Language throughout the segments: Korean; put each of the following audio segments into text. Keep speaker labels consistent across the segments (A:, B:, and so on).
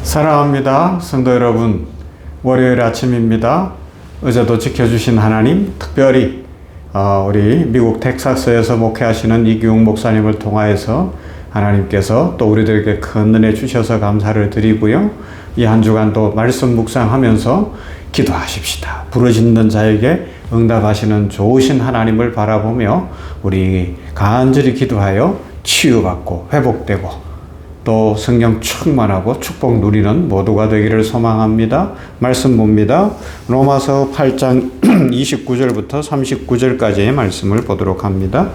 A: 사랑합니다. 성도 여러분, 월요일 아침입니다. 어제도 지켜주신 하나님, 특별히 우리 미국 텍사스에서 목회하시는 이규웅 목사님을 통하여서 하나님께서 또 우리들에게 큰 은혜 주셔서 감사를 드리고요. 이 한 주간도 말씀 묵상하면서 기도하십시다. 부르짖는 자에게 응답하시는 좋으신 하나님을 바라보며 우리 간절히 기도하여 치유받고 회복되고 또 성령 충만하고 축복 누리는 모두가 되기를 소망합니다. 말씀 봅니다. 로마서 8장 29절부터 39절까지의 말씀을 보도록 합니다.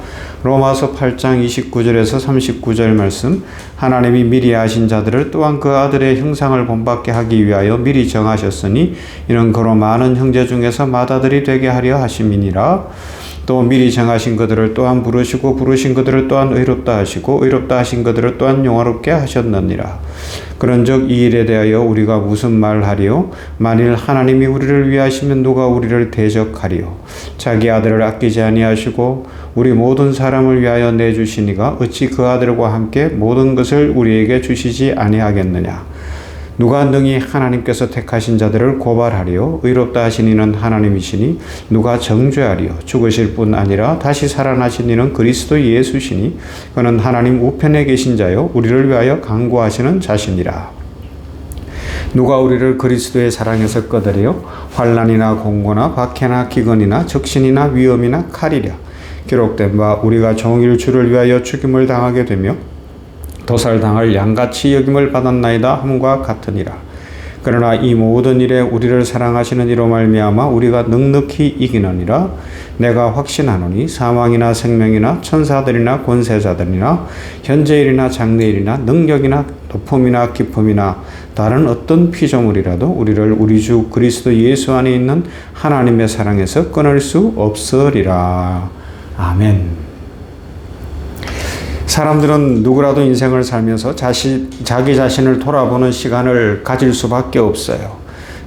A: 로마서 8장 29절에서 39절 말씀. 하나님이 미리 아신 자들을 또한 그 아들의 형상을 본받게 하기 위하여 미리 정하셨으니 이는 그로 많은 형제 중에서 맏아들이 되게 하려 하심이니라. 또 미리 정하신 그들을 또한 부르시고 부르신 그들을 또한 의롭다 하시고 의롭다 하신 그들을 또한 용화롭게 하셨느니라. 그런즉 이 일에 대하여 우리가 무슨 말하리요? 만일 하나님이 우리를 위하시면 누가 우리를 대적하리요? 자기 아들을 아끼지 아니하시고 우리 모든 사람을 위하여 내주시니가 어찌 그 아들과 함께 모든 것을 우리에게 주시지 아니하겠느냐? 누가 능히 하나님께서 택하신 자들을 고발하리요? 의롭다 하신 이는 하나님이시니 누가 정죄하리요? 죽으실 뿐 아니라 다시 살아나신 이는 그리스도 예수시니 그는 하나님 우편에 계신 자요 우리를 위하여 간구하시는 자시니라. 누가 우리를 그리스도의 사랑에서 꺼내려 환난이나 공고나 박해나 기근이나 적신이나 위험이나 칼이랴. 기록된 바 우리가 종일 주를 위하여 죽임을 당하게 되며 도살당할 양같이 여김을 받았나이다 함과 같으니라. 그러나 이 모든 일에 우리를 사랑하시는 이로 말미암아 우리가 넉넉히 이기느니라. 내가 확신하노니 사망이나 생명이나 천사들이나 권세자들이나 현재일이나 장래일이나 능력이나 높음이나 깊음이나 다른 어떤 피조물이라도 우리를 우리 주 그리스도 예수 안에 있는 하나님의 사랑에서 끊을 수 없으리라. 아멘. 사람들은 누구라도 인생을 살면서 자기 자신을 돌아보는 시간을 가질 수밖에 없어요.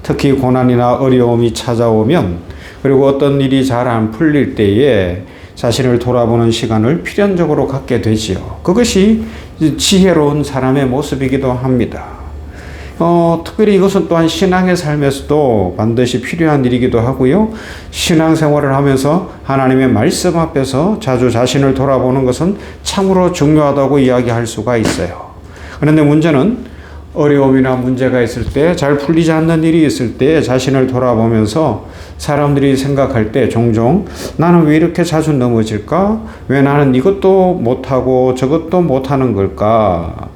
A: 특히 고난이나 어려움이 찾아오면 그리고 어떤 일이 잘 안 풀릴 때에 자신을 돌아보는 시간을 필연적으로 갖게 되지요. 그것이 지혜로운 사람의 모습이기도 합니다. 특별히 이것은 또한 신앙의 삶에서도 반드시 필요한 일이기도 하고요. 신앙생활을 하면서 하나님의 말씀 앞에서 자주 자신을 돌아보는 것은 참으로 중요하다고 이야기할 수가 있어요. 그런데 문제는 어려움이나 문제가 있을 때, 잘 풀리지 않는 일이 있을 때 자신을 돌아보면서 사람들이 생각할 때 종종 나는 왜 이렇게 자주 넘어질까? 왜 나는 이것도 못하고 저것도 못하는 걸까?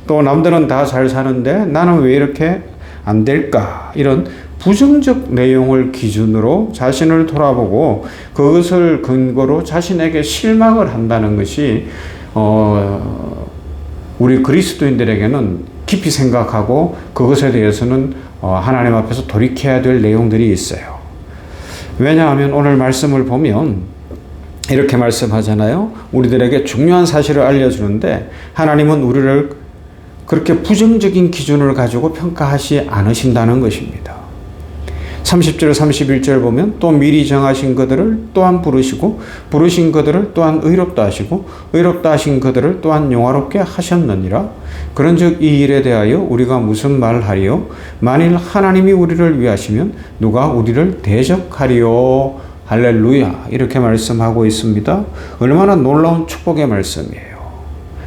A: 또 남들은 다 잘 사는데 나는 왜 이렇게 안 될까? 이런 부정적 내용을 기준으로 자신을 돌아보고 그것을 근거로 자신에게 실망을 한다는 것이 우리 그리스도인들에게는 깊이 생각하고 그것에 대해서는 하나님 앞에서 돌이켜야 될 내용들이 있어요. 왜냐하면 오늘 말씀을 보면 이렇게 말씀하잖아요. 우리들에게 중요한 사실을 알려주는데 하나님은 우리를 그렇게 부정적인 기준을 가지고 평가하지 않으신다는 것입니다. 30절 31절 보면 또 미리 정하신 그들을 또한 부르시고 부르신 그들을 또한 의롭다 하시고 의롭다 하신 그들을 또한 용화롭게 하셨느니라. 그런즉 이 일에 대하여 우리가 무슨 말하리요? 만일 하나님이 우리를 위하시면 누가 우리를 대적하리요? 할렐루야. 이렇게 말씀하고 있습니다. 얼마나 놀라운 축복의 말씀이에요.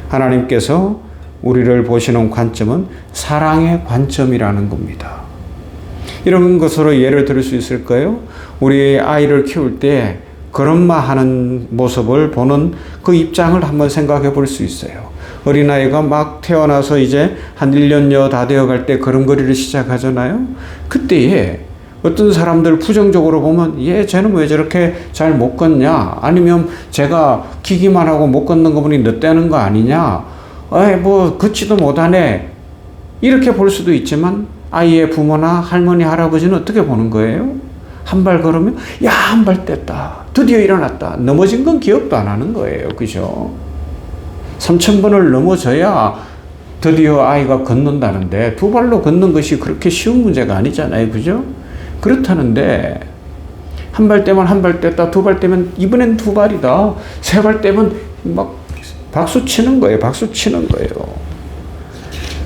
A: 하나님께서 우리를 보시는 관점은 사랑의 관점이라는 겁니다. 이런 것으로 예를 들을 수 있을까요? 우리 아이를 키울 때 걸음마하는 모습을 보는 그 입장을 한번 생각해 볼 수 있어요. 어린아이가 막 태어나서 이제 한 1년여 다 되어갈 때 걸음걸이를 시작하잖아요. 그때에 어떤 사람들 부정적으로 보면 쟤는 왜 저렇게 잘 못 걷냐? 아니면 제가 기기만 하고 못 걷는 거 보니 늦대는 거 아니냐? 걷지도 못하네. 이렇게 볼 수도 있지만 아이의 부모나 할머니, 할아버지는 어떻게 보는 거예요? 한 발 걸으면 한 발 뗐다. 드디어 일어났다. 넘어진 건 기억도 안 하는 거예요. 그죠? 3,000번을 넘어져야 드디어 아이가 걷는다는데 두 발로 걷는 것이 그렇게 쉬운 문제가 아니잖아요. 그죠? 그렇다는데 한 발 떼면 한 발 뗐다. 두 발 떼면 이번엔 두 발이다. 세 발 떼면 막 박수 치는 거예요. 박수 치는 거예요.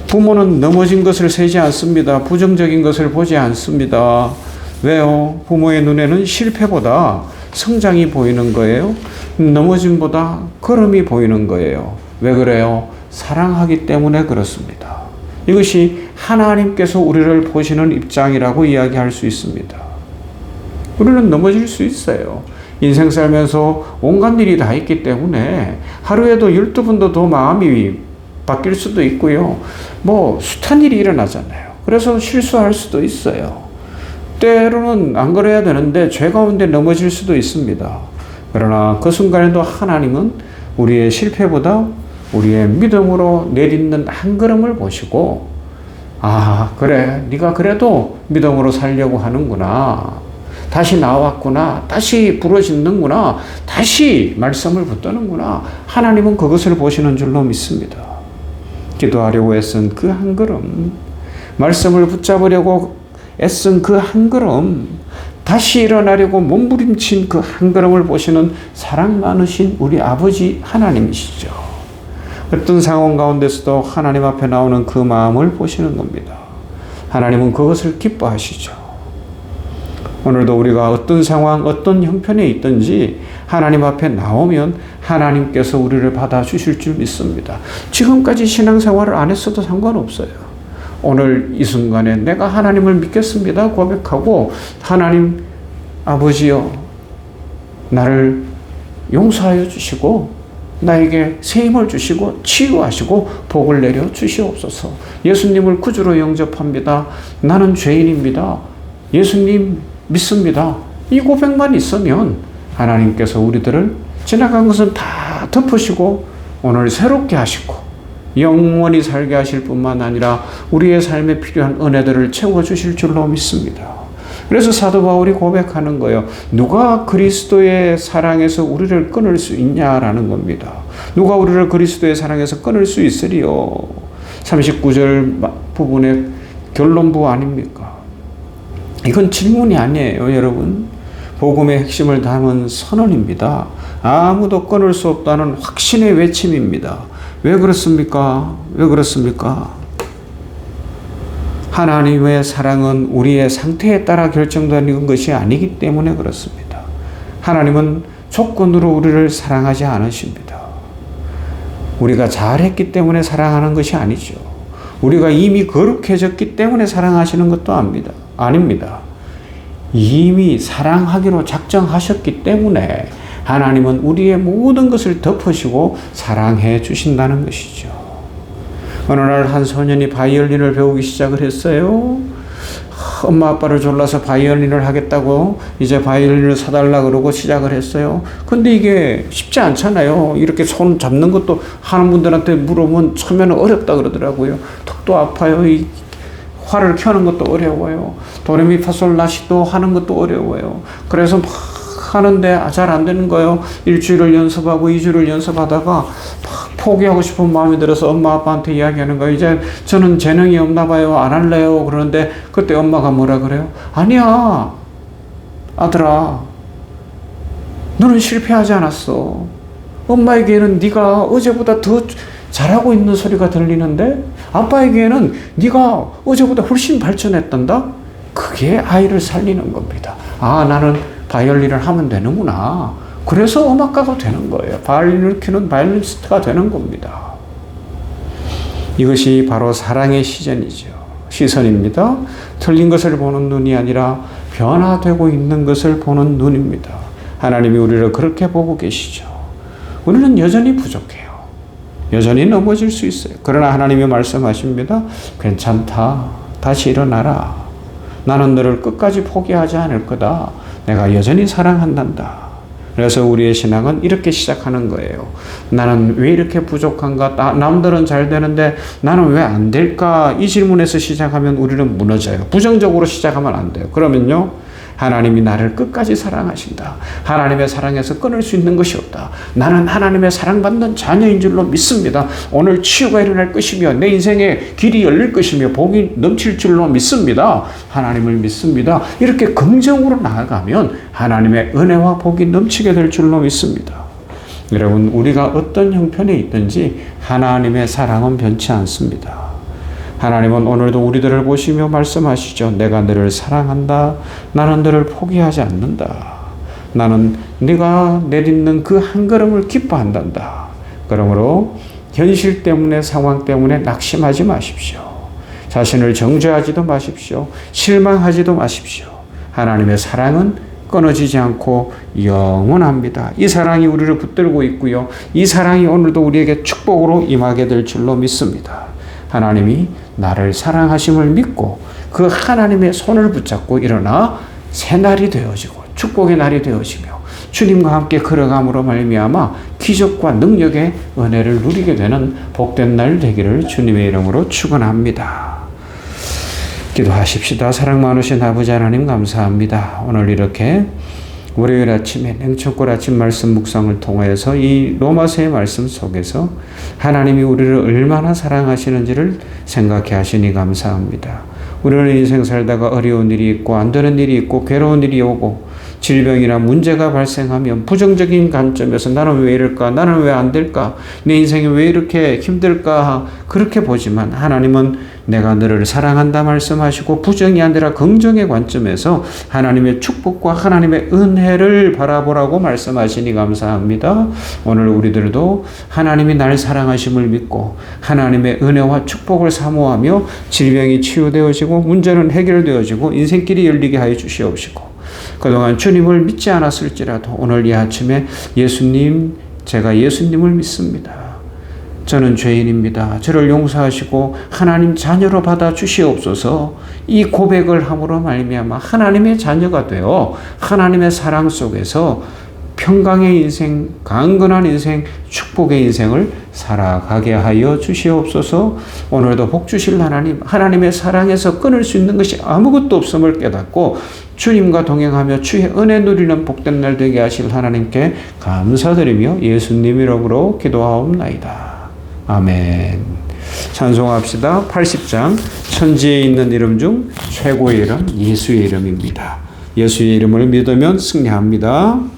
A: 부모는 넘어진 것을 세지 않습니다. 부정적인 것을 보지 않습니다. 왜요? 부모의 눈에는 실패보다 성장이 보이는 거예요. 넘어짐보다 걸음이 보이는 거예요. 왜 그래요? 사랑하기 때문에 그렇습니다. 이것이 하나님께서 우리를 보시는 입장이라고 이야기할 수 있습니다. 우리는 넘어질 수 있어요. 인생 살면서 온갖 일이 다 있기 때문에 하루에도 12번도 더 마음이 바뀔 수도 있고요. 숱한 일이 일어나잖아요. 그래서 실수할 수도 있어요. 때로는 안 그래야 되는데 죄 가운데 넘어질 수도 있습니다. 그러나 그 순간에도 하나님은 우리의 실패보다 우리의 믿음으로 내딛는 한 걸음을 보시고, 아, 그래, 네가 그래도 믿음으로 살려고 하는구나. 다시 나왔구나. 다시 부러지는구나. 다시 말씀을 붙드는구나. 하나님은 그것을 보시는 줄로 믿습니다. 기도하려고 애쓴 그 한 걸음, 말씀을 붙잡으려고 애쓴 그 한 걸음, 다시 일어나려고 몸부림친 그 한 걸음을 보시는 사랑 많으신 우리 아버지 하나님이시죠. 어떤 상황 가운데서도 하나님 앞에 나오는 그 마음을 보시는 겁니다. 하나님은 그것을 기뻐하시죠. 오늘도 우리가 어떤 상황, 어떤 형편에 있든지 하나님 앞에 나오면 하나님께서 우리를 받아주실 줄 믿습니다. 지금까지 신앙생활을 안 했어도 상관없어요. 오늘 이 순간에 내가 하나님을 믿겠습니다 고백하고, 하나님 아버지여, 나를 용서하여 주시고 나에게 새 힘을 주시고 치유하시고 복을 내려 주시옵소서. 예수님을 구주로 영접합니다. 나는 죄인입니다. 예수님 믿습니다. 이 고백만 있으면 하나님께서 우리들을 지나간 것은 다 덮으시고 오늘 새롭게 하시고 영원히 살게 하실 뿐만 아니라 우리의 삶에 필요한 은혜들을 채워주실 줄로 믿습니다. 그래서 사도 바울이 고백하는 거예요. 누가 그리스도의 사랑에서 우리를 끊을 수 있냐라는 겁니다. 누가 우리를 그리스도의 사랑에서 끊을 수 있으리요. 39절 부분의 결론부 아닙니까? 이건 질문이 아니에요, 여러분. 복음의 핵심을 담은 선언입니다. 아무도 끊을 수 없다는 확신의 외침입니다. 왜 그렇습니까? 왜 그렇습니까? 하나님의 사랑은 우리의 상태에 따라 결정되는 것이 아니기 때문에 그렇습니다. 하나님은 조건으로 우리를 사랑하지 않으십니다. 우리가 잘했기 때문에 사랑하는 것이 아니죠. 우리가 이미 거룩해졌기 때문에 사랑하시는 것도 아닙니다. 이미 사랑하기로 작정하셨기 때문에 하나님은 우리의 모든 것을 덮으시고 사랑해 주신다는 것이죠. 어느 날 한 소년이 바이올린을 배우기 시작을 했어요. 엄마 아빠를 졸라서 바이올린을 하겠다고 이제 바이올린을 사달라 그러고 시작을 했어요. 근데 이게 쉽지 않잖아요. 이렇게 손 잡는 것도 하는 분들한테 물어보면 처음에는 어렵다 그러더라고요. 턱도 아파요. 이 활을 켜는 것도 어려워요. 도레미파솔라시도 하는 것도 어려워요. 그래서 막 하는데 잘 안 되는 거예요. 일주일을 연습하고 2주를 연습하다가 막 포기하고 싶은 마음이 들어서 엄마 아빠한테 이야기하는 거예요. 이제 저는 재능이 없나 봐요. 안 할래요. 그러는데 그때 엄마가 뭐라 그래요? 아니야, 아들아, 너는 실패하지 않았어. 엄마에게는 네가 어제보다 더 잘하고 있는 소리가 들리는데 아빠에게는 네가 어제보다 훨씬 발전했단다. 그게 아이를 살리는 겁니다. 아, 나는 바이올린을 하면 되는구나. 그래서 음악가가 되는 거예요. 바이올린을 키우는 바이올리니스트가 되는 겁니다. 이것이 바로 사랑의 시선입니다. 틀린 것을 보는 눈이 아니라 변화되고 있는 것을 보는 눈입니다. 하나님이 우리를 그렇게 보고 계시죠. 우리는 여전히 부족해요. 여전히 넘어질 수 있어요. 그러나 하나님이 말씀하십니다. 괜찮다. 다시 일어나라. 나는 너를 끝까지 포기하지 않을 거다. 내가 여전히 사랑한단다. 그래서 우리의 신앙은 이렇게 시작하는 거예요. 나는 왜 이렇게 부족한가? 남들은 잘 되는데 나는 왜 안 될까? 이 질문에서 시작하면 우리는 무너져요. 부정적으로 시작하면 안 돼요. 그러면요, 하나님이 나를 끝까지 사랑하신다. 하나님의 사랑에서 끊을 수 있는 것이 없다. 나는 하나님의 사랑받는 자녀인 줄로 믿습니다. 오늘 치유가 일어날 것이며 내 인생에 길이 열릴 것이며 복이 넘칠 줄로 믿습니다. 하나님을 믿습니다. 이렇게 긍정으로 나아가면 하나님의 은혜와 복이 넘치게 될 줄로 믿습니다. 여러분, 우리가 어떤 형편에 있든지 하나님의 사랑은 변치 않습니다. 하나님은 오늘도 우리들을 보시며 말씀하시죠. 내가 너를 사랑한다. 나는 너를 포기하지 않는다. 나는 네가 내딛는 그 한 걸음을 기뻐한단다. 그러므로 현실 때문에 상황 때문에 낙심하지 마십시오. 자신을 정죄하지도 마십시오. 실망하지도 마십시오. 하나님의 사랑은 끊어지지 않고 영원합니다. 이 사랑이 우리를 붙들고 있고요. 이 사랑이 오늘도 우리에게 축복으로 임하게 될 줄로 믿습니다. 하나님이 나를 사랑하심을 믿고 그 하나님의 손을 붙잡고 일어나 새날이 되어지고 축복의 날이 되어지며 주님과 함께 걸어감으로 말미암아 기적과 능력의 은혜를 누리게 되는 복된 날 되기를 주님의 이름으로 축원합니다. 기도하십시다. 사랑 많으신 아버지 하나님 감사합니다. 오늘 이렇게 월요일 아침에 냉천골 아침 말씀 묵상을 통해서 이 로마서의 말씀 속에서 하나님이 우리를 얼마나 사랑하시는지를 생각해 하시니 감사합니다. 우리는 인생 살다가 어려운 일이 있고 안 되는 일이 있고 괴로운 일이 오고 질병이나 문제가 발생하면 부정적인 관점에서 나는 왜 이럴까? 나는 왜 안 될까? 내 인생이 왜 이렇게 힘들까? 그렇게 보지만 하나님은 내가 너를 사랑한다 말씀하시고 부정이 아니라 긍정의 관점에서 하나님의 축복과 하나님의 은혜를 바라보라고 말씀하시니 감사합니다. 오늘 우리들도 하나님이 날 사랑하심을 믿고 하나님의 은혜와 축복을 사모하며 질병이 치유되어지고 문제는 해결되어지고 인생길이 열리게 하여 주시옵시고 그동안 주님을 믿지 않았을지라도 오늘 이 아침에 예수님, 제가 예수님을 믿습니다. 저는 죄인입니다. 저를 용서하시고 하나님 자녀로 받아 주시옵소서. 이 고백을 함으로 말미암아 하나님의 자녀가 되어 하나님의 사랑 속에서 평강의 인생, 강건한 인생, 축복의 인생을 살아가게 하여 주시옵소서. 오늘도 복 주실 하나님, 하나님의 사랑에서 끊을 수 있는 것이 아무것도 없음을 깨닫고 주님과 동행하며 주의 은혜 누리는 복된 날 되게 하실 하나님께 감사드리며 예수님 이름으로 기도하옵나이다. 아멘. 찬송합시다. 80장 천지에 있는 이름 중 최고의 이름 예수의 이름입니다. 예수의 이름을 믿으면 승리합니다.